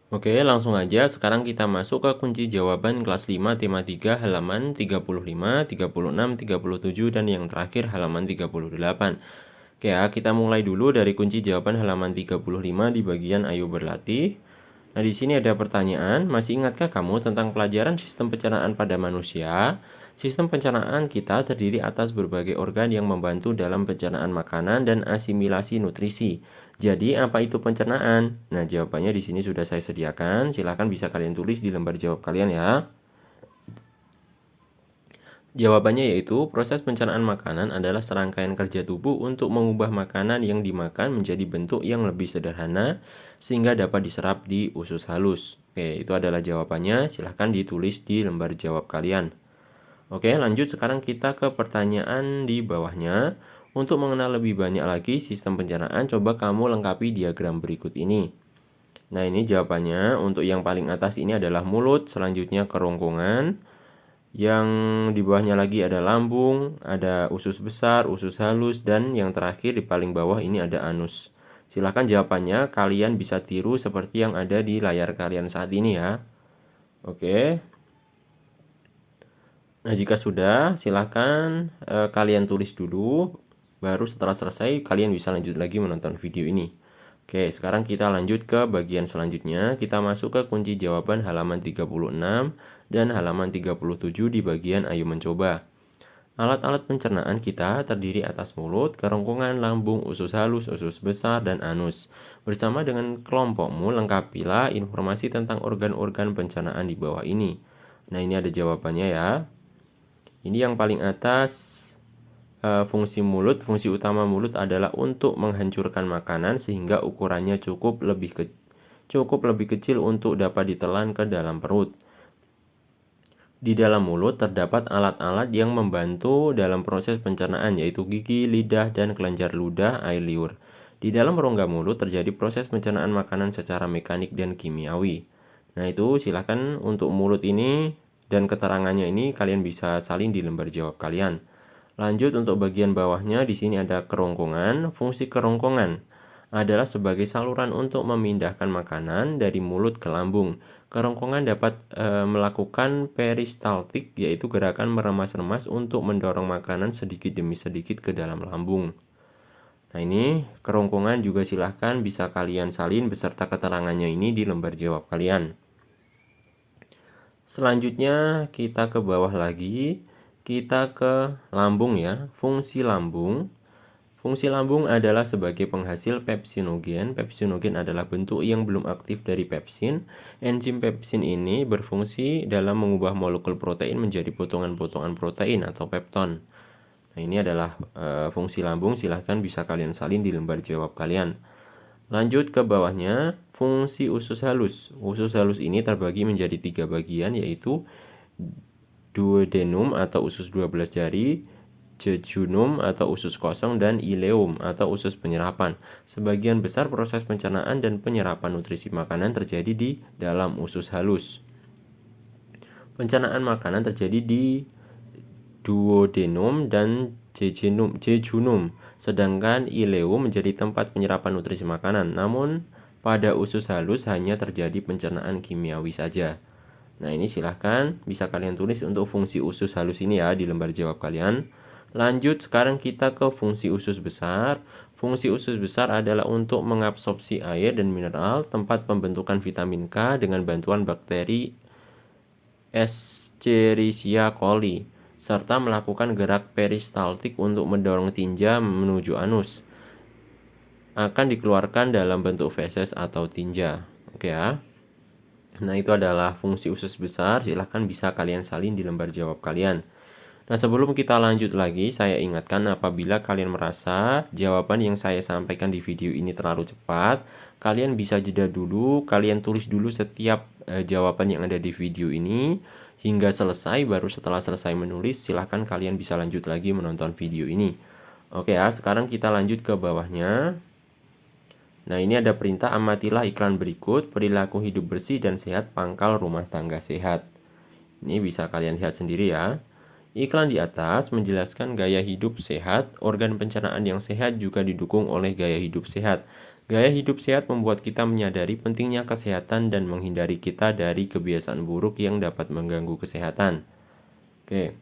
Oke, langsung aja sekarang kita masuk ke kunci jawaban kelas 5 tema 3 halaman 35, 36, 37 dan yang terakhir halaman 38. Oke ya, kita mulai dulu dari kunci jawaban halaman 35 di bagian ayo berlatih. Nah, di sini ada pertanyaan, masih ingatkah kamu tentang pelajaran sistem pencernaan pada manusia? Sistem pencernaan kita terdiri atas berbagai organ yang membantu dalam pencernaan makanan dan asimilasi nutrisi. Jadi, apa itu pencernaan? Nah, jawabannya di sini sudah saya sediakan. Silahkan bisa kalian tulis di lembar jawab kalian ya. Jawabannya yaitu, proses pencernaan makanan adalah serangkaian kerja tubuh untuk mengubah makanan yang dimakan menjadi bentuk yang lebih sederhana sehingga dapat diserap di usus halus. Oke, itu adalah jawabannya. Silahkan ditulis di lembar jawab kalian. Oke, lanjut sekarang kita ke pertanyaan di bawahnya. Untuk mengenal lebih banyak lagi sistem pencernaan, coba kamu lengkapi diagram berikut ini. Nah, ini jawabannya. Untuk yang paling atas ini adalah mulut, selanjutnya kerongkongan. Yang di bawahnya lagi ada lambung, ada usus besar, usus halus, dan yang terakhir di paling bawah ini ada anus. Silahkan jawabannya kalian bisa tiru seperti yang ada di layar kalian saat ini ya. Oke. Nah, jika sudah, silahkan kalian tulis dulu. Baru setelah selesai, kalian bisa lanjut lagi menonton video ini. Oke, sekarang kita lanjut ke bagian selanjutnya. Kita masuk ke kunci jawaban halaman 36 dan halaman 37 di bagian ayo mencoba. Alat-alat pencernaan kita terdiri atas mulut, kerongkongan, lambung, usus halus, usus besar, dan anus. Bersama dengan kelompokmu, lengkapilah informasi tentang organ-organ pencernaan di bawah ini. Nah, ini ada jawabannya ya. Ini yang paling atas, fungsi mulut. Fungsi utama mulut adalah untuk menghancurkan makanan sehingga ukurannya cukup lebih kecil untuk dapat ditelan ke dalam perut. Di dalam mulut terdapat alat-alat yang membantu dalam proses pencernaan, yaitu gigi, lidah, dan kelenjar ludah, air liur. Di dalam rongga mulut terjadi proses pencernaan makanan secara mekanik dan kimiawi. Nah, itu silahkan untuk mulut ini dan keterangannya ini kalian bisa salin di lembar jawab kalian. Lanjut untuk bagian bawahnya, di sini ada kerongkongan. Fungsi kerongkongan adalah sebagai saluran untuk memindahkan makanan dari mulut ke lambung. Kerongkongan dapat melakukan peristaltik, yaitu gerakan meremas-remas untuk mendorong makanan sedikit demi sedikit ke dalam lambung. Nah, ini kerongkongan juga silahkan bisa kalian salin beserta keterangannya ini di lembar jawab kalian. Selanjutnya kita ke bawah lagi, kita ke lambung ya. Fungsi lambung adalah sebagai penghasil pepsinogen. Pepsinogen adalah bentuk yang belum aktif dari pepsin. Enzim pepsin ini berfungsi dalam mengubah molekul protein menjadi potongan-potongan protein atau pepton. Nah, ini adalah fungsi lambung. Silahkan bisa kalian salin di lembar jawab kalian. Lanjut ke bawahnya, fungsi usus halus. Usus halus ini terbagi menjadi 3 bagian, yaitu duodenum atau usus 12 jari, jejunum atau usus kosong, dan ileum atau usus penyerapan. Sebagian besar proses pencernaan dan penyerapan nutrisi makanan terjadi di dalam usus halus. Pencernaan makanan terjadi di duodenum dan jejunum, sedangkan ileum menjadi tempat penyerapan nutrisi makanan. Namun, pada usus halus hanya terjadi pencernaan kimiawi saja. Nah, ini silahkan bisa kalian tulis untuk fungsi usus halus ini ya di lembar jawab kalian. Lanjut, sekarang kita ke fungsi usus besar. Fungsi usus besar adalah untuk mengabsorpsi air dan mineral, tempat pembentukan vitamin K dengan bantuan bakteri Escherichia coli, serta melakukan gerak peristaltik untuk mendorong tinja menuju anus. Akan dikeluarkan dalam bentuk feses atau tinja. Oke ya. Nah, itu adalah fungsi usus besar. Silahkan bisa kalian salin di lembar jawab kalian. Nah, sebelum kita lanjut lagi, saya ingatkan apabila kalian merasa jawaban yang saya sampaikan di video ini terlalu cepat, kalian bisa jeda dulu, kalian tulis dulu setiap jawaban yang ada di video ini hingga selesai. Baru setelah selesai menulis, silahkan kalian bisa lanjut lagi menonton video ini. Oke ya, sekarang kita lanjut ke bawahnya. Nah, ini ada perintah amatilah iklan berikut, perilaku hidup bersih dan sehat pangkal rumah tangga sehat. Ini bisa kalian lihat sendiri ya. Iklan di atas menjelaskan gaya hidup sehat. Organ pencernaan yang sehat juga didukung oleh gaya hidup sehat. Gaya hidup sehat membuat kita menyadari pentingnya kesehatan dan menghindari kita dari kebiasaan buruk yang dapat mengganggu kesehatan. Oke.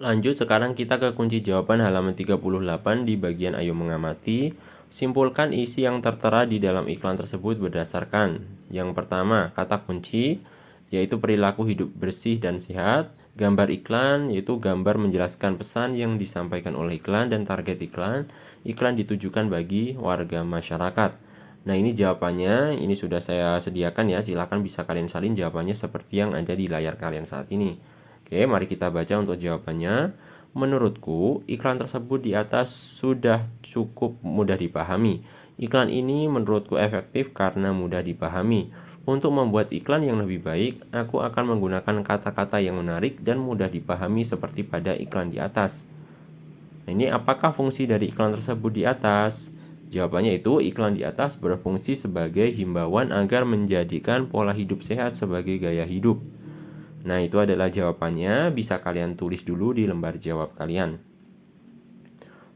Lanjut sekarang kita ke kunci jawaban halaman 38 di bagian ayo mengamati. Simpulkan isi yang tertera di dalam iklan tersebut berdasarkan yang pertama, kata kunci yaitu perilaku hidup bersih dan sehat. Gambar iklan yaitu gambar menjelaskan pesan yang disampaikan oleh iklan dan target iklan. Iklan ditujukan bagi warga masyarakat. Nah, ini jawabannya, ini sudah saya sediakan ya. Silahkan bisa kalian salin jawabannya seperti yang ada di layar kalian saat ini. Oke, mari kita baca untuk jawabannya. Menurutku, iklan tersebut di atas sudah cukup mudah dipahami. Iklan ini menurutku efektif karena mudah dipahami. Untuk membuat iklan yang lebih baik, aku akan menggunakan kata-kata yang menarik dan mudah dipahami seperti pada iklan di atas. Nah, ini apakah fungsi dari iklan tersebut di atas? Jawabannya itu, iklan di atas berfungsi sebagai himbauan agar menjadikan pola hidup sehat sebagai gaya hidup. Nah, itu adalah jawabannya. Bisa kalian tulis dulu di lembar jawab kalian.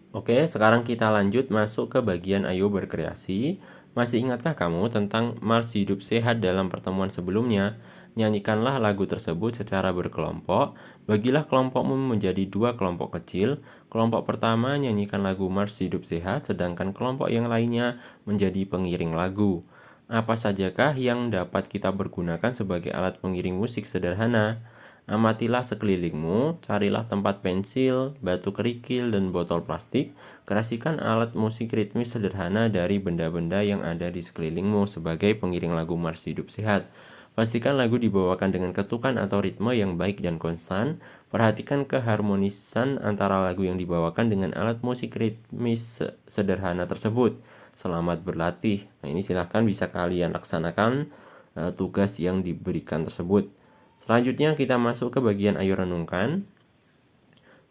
Oke, sekarang kita lanjut masuk ke bagian ayo berkreasi. Masih ingatkah kamu tentang Mars Hidup Sehat dalam pertemuan sebelumnya? Nyanyikanlah lagu tersebut secara berkelompok. Bagilah kelompokmu menjadi 2 kelompok kecil. Kelompok pertama nyanyikan lagu Mars Hidup Sehat, sedangkan kelompok yang lainnya menjadi pengiring lagu. Apa sajakah yang dapat kita pergunakan sebagai alat pengiring musik sederhana? Amatilah sekelilingmu, carilah tempat pensil, batu kerikil, dan botol plastik. Kreasikan alat musik ritmis sederhana dari benda-benda yang ada di sekelilingmu sebagai pengiring lagu Mars Hidup Sehat. Pastikan lagu dibawakan dengan ketukan atau ritme yang baik dan konstan. Perhatikan keharmonisan antara lagu yang dibawakan dengan alat musik ritmis sederhana tersebut. Selamat berlatih. Nah, ini silahkan bisa kalian laksanakan tugas yang diberikan tersebut. Selanjutnya kita masuk ke bagian ayo renungkan.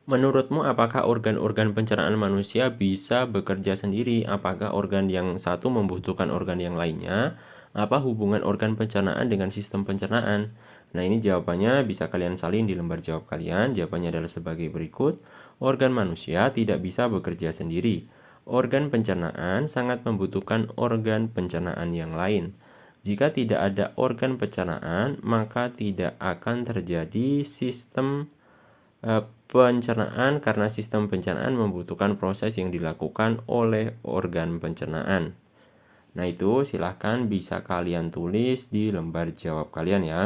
Menurutmu apakah organ-organ pencernaan manusia bisa bekerja sendiri? Apakah organ yang satu membutuhkan organ yang lainnya? Apa hubungan organ pencernaan dengan sistem pencernaan? Nah, ini jawabannya bisa kalian salin di lembar jawab kalian. Jawabannya adalah sebagai berikut. Organ manusia tidak bisa bekerja sendiri. Organ pencernaan sangat membutuhkan organ pencernaan yang lain. Jika tidak ada organ pencernaan, maka tidak akan terjadi sistem pencernaan karena sistem pencernaan membutuhkan proses yang dilakukan oleh organ pencernaan. Nah, itu silahkan bisa kalian tulis di lembar jawab kalian ya.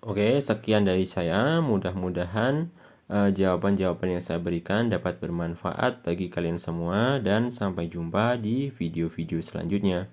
Oke, sekian dari saya. Mudah-mudahan jawaban-jawaban yang saya berikan dapat bermanfaat bagi kalian semua dan sampai jumpa di video-video selanjutnya.